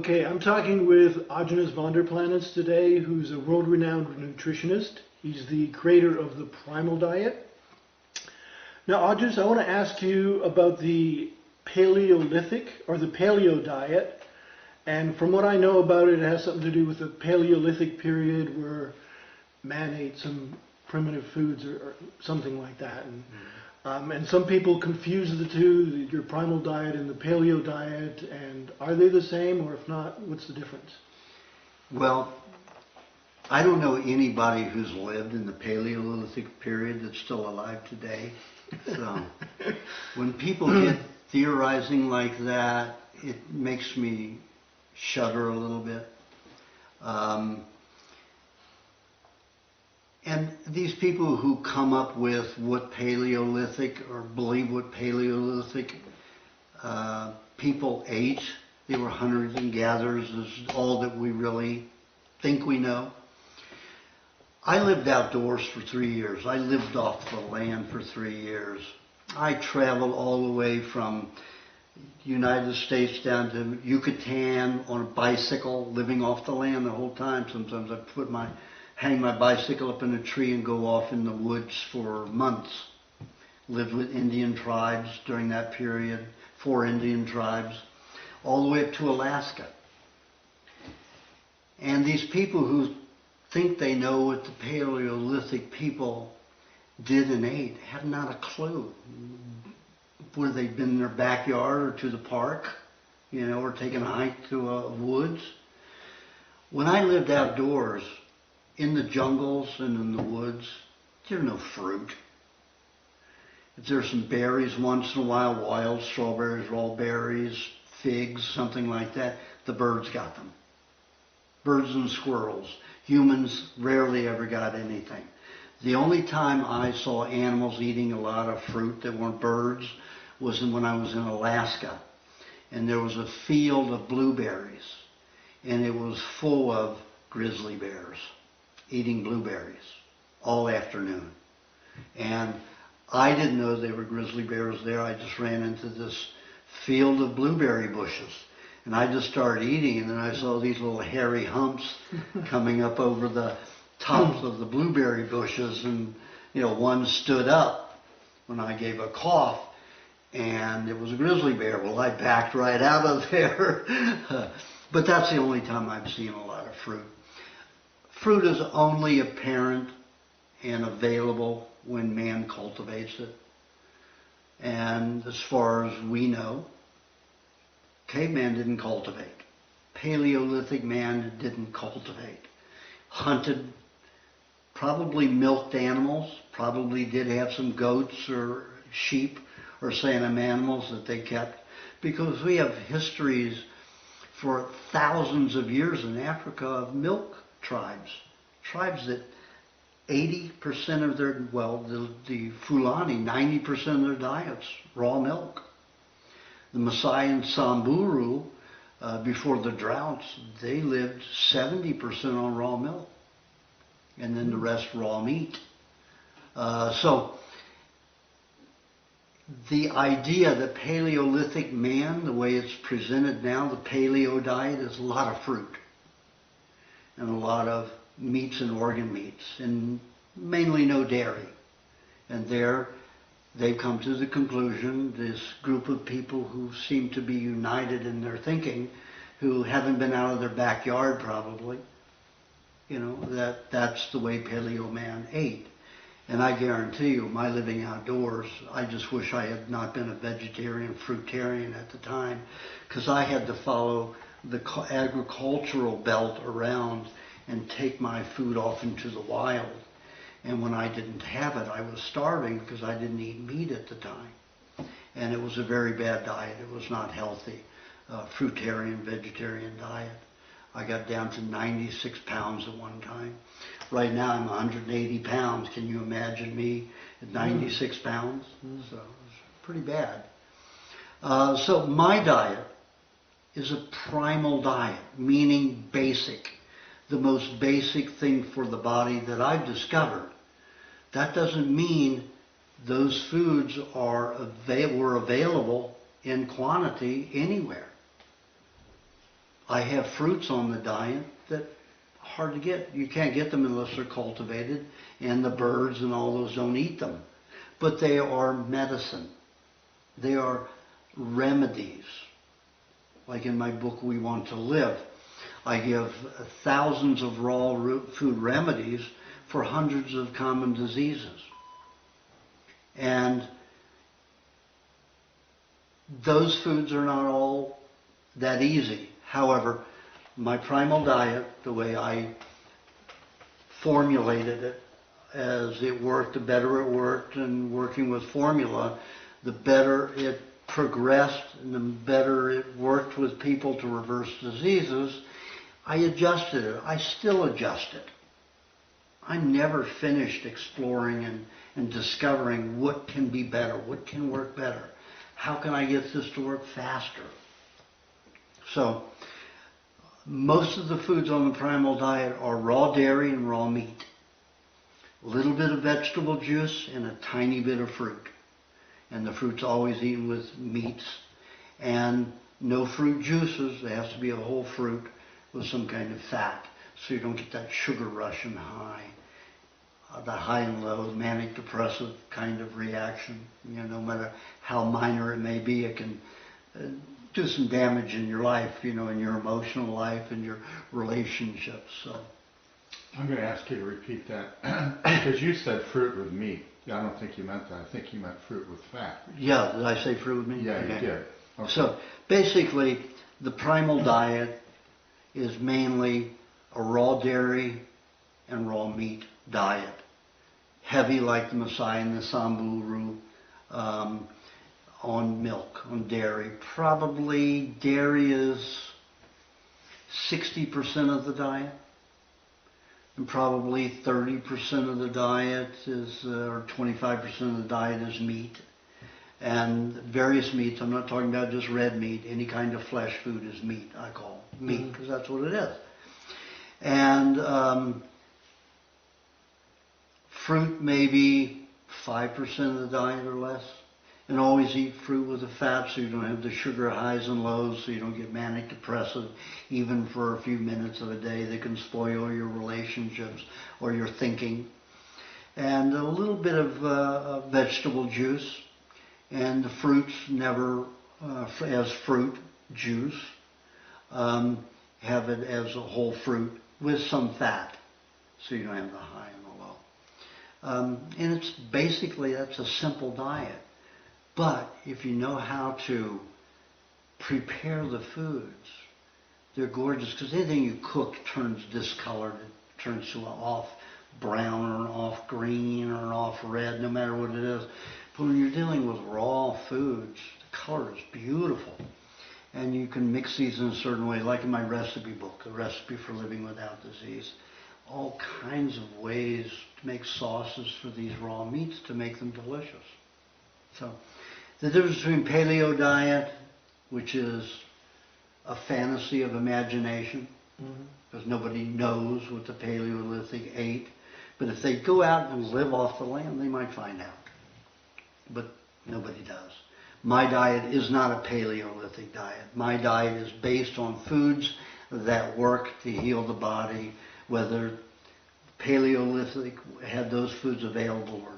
Okay, I'm talking with Aajonus today, who's a world-renowned nutritionist. He's the creator of the Primal Diet. Now, Aajonus, I want to ask you about the Paleolithic, or the Paleo diet. And from what I know about it, it has something to do with the Paleolithic period where man ate some primitive foods or something like that. And some people confuse the two, your primal diet and the paleo diet, and are they the same, or if not, what's the difference? Well, I don't know anybody who's lived in the Paleolithic period that's still alive today. So when people get theorizing like that, it makes me shudder a little bit. And these people who come up with what Paleolithic or believe what Paleolithic people ate, they were hunters and gatherers, is all that we really think we know. I lived outdoors for 3 years. I lived off the land for 3 years. I traveled all the way from the United States down to Yucatan on a bicycle, living off the land the whole time. Sometimes I hang my bicycle up in a tree and go off in the woods for months. Lived with Indian tribes during that period, 4 Indian tribes, all the way up to Alaska. And these people who think they know what the Paleolithic people did and ate have not a clue. Whether they've been in their backyard or to the park, or taken a hike to a woods. When I lived outdoors, in the jungles and in the woods, there's no fruit. If there's some berries once in a while, wild strawberries, raw berries, figs, something like that, the birds got them. Birds and squirrels. Humans rarely ever got anything. The only time I saw animals eating a lot of fruit that weren't birds was when I was in Alaska. And there was a field of blueberries. And it was full of grizzly bears eating blueberries all afternoon. And I didn't know they were grizzly bears there. I just ran into this field of blueberry bushes. And I just started eating, and then I saw these little hairy humps coming up over the tops of the blueberry bushes. And, one stood up when I gave a cough, and it was a grizzly bear. Well, I backed right out of there. But that's the only time I've seen a lot of fruit. Fruit is only apparent and available when man cultivates it. And as far as we know, caveman didn't cultivate. Paleolithic man didn't cultivate. Hunted, probably milked animals, probably did have some goats or sheep or some animals that they kept. Because we have histories for thousands of years in Africa of milk tribes that 80% of their, the Fulani, 90% of their diets, raw milk. The Maasai and Samburu, before the droughts, they lived 70% on raw milk, and then the rest raw meat. So the idea that Paleolithic man, the way it's presented now, the paleo diet, is a lot of fruit and a lot of meats and organ meats, and mainly no dairy. And there they've come to the conclusion, this group of people who seem to be united in their thinking, who haven't been out of their backyard probably, that's the way paleo man ate. And I guarantee you, my living outdoors, I just wish I had not been a vegetarian, fruitarian at the time, because I had to follow the agricultural belt around and take my food off into the wild. And when I didn't have it, I was starving because I didn't eat meat at the time. And it was a very bad diet. It was not healthy. Fruitarian, vegetarian diet. I got down to 96 pounds at one time. Right now I'm 180 pounds. Can you imagine me at 96 pounds? So it's pretty bad. So my diet is a primal diet, meaning basic. The most basic thing for the body that I've discovered. That doesn't mean those foods were available in quantity anywhere. I have fruits on the diet that are hard to get. You can't get them unless they're cultivated, and the birds and all those don't eat them. But they are medicine. They are remedies. Like in my book, We Want to Live, I give thousands of raw food remedies for hundreds of common diseases. And those foods are not all that easy. However, my primal diet, the way I formulated it, as it worked, the better it worked, and working with formula, the better it progressed and the better it worked with people to reverse diseases. I adjusted it. I still adjust it. I'm never finished exploring and discovering what can be better, what can work better. How can I get this to work faster? So, most of the foods on the primal diet are raw dairy and raw meat. A little bit of vegetable juice and a tiny bit of fruit. And the fruit's always eaten with meats. And no fruit juices. There has to be a whole fruit with some kind of fat, so you don't get that sugar rush and high. The high and low, manic depressive kind of reaction. You know, no matter how minor it may be, it can do some damage in your life, you know, in your emotional life and your relationships. So I'm going to ask you to repeat that because you said fruit with meat. I don't think you meant that. I think you meant fruit with fat. Yeah, did I say fruit with meat? Yeah, okay. You did. Okay. So basically, the primal diet is mainly a raw dairy and raw meat diet. Heavy like the Maasai and the Samburu, on milk, on dairy. Probably dairy is 60% of the diet. And probably 30% of the diet is, or 25% of the diet is meat. And various meats, I'm not talking about just red meat, any kind of flesh food is meat, I call meat, because that's what it is. And fruit maybe 5% of the diet or less. And always eat fruit with the fat so you don't have the sugar highs and lows, so you don't get manic depressive even for a few minutes of a day that can spoil your relationships or your thinking. And a little bit of vegetable juice, and the fruits never as fruit juice. Have it as a whole fruit with some fat so you don't have the high and the low. And it's basically, that's a simple diet. But if you know how to prepare the foods, they're gorgeous, because anything you cook turns discolored, it turns to an off brown or an off green or an off red, no matter what it is. But when you're dealing with raw foods, the color is beautiful. And you can mix these in a certain way, like in my recipe book, A Recipe for Living Without Disease. All kinds of ways to make sauces for these raw meats to make them delicious. So, the difference between paleo diet, which is a fantasy of imagination, because nobody knows what the Paleolithic ate, but if they go out and live off the land, they might find out. But nobody does. My diet is not a Paleolithic diet. My diet is based on foods that work to heal the body, whether Paleolithic had those foods available or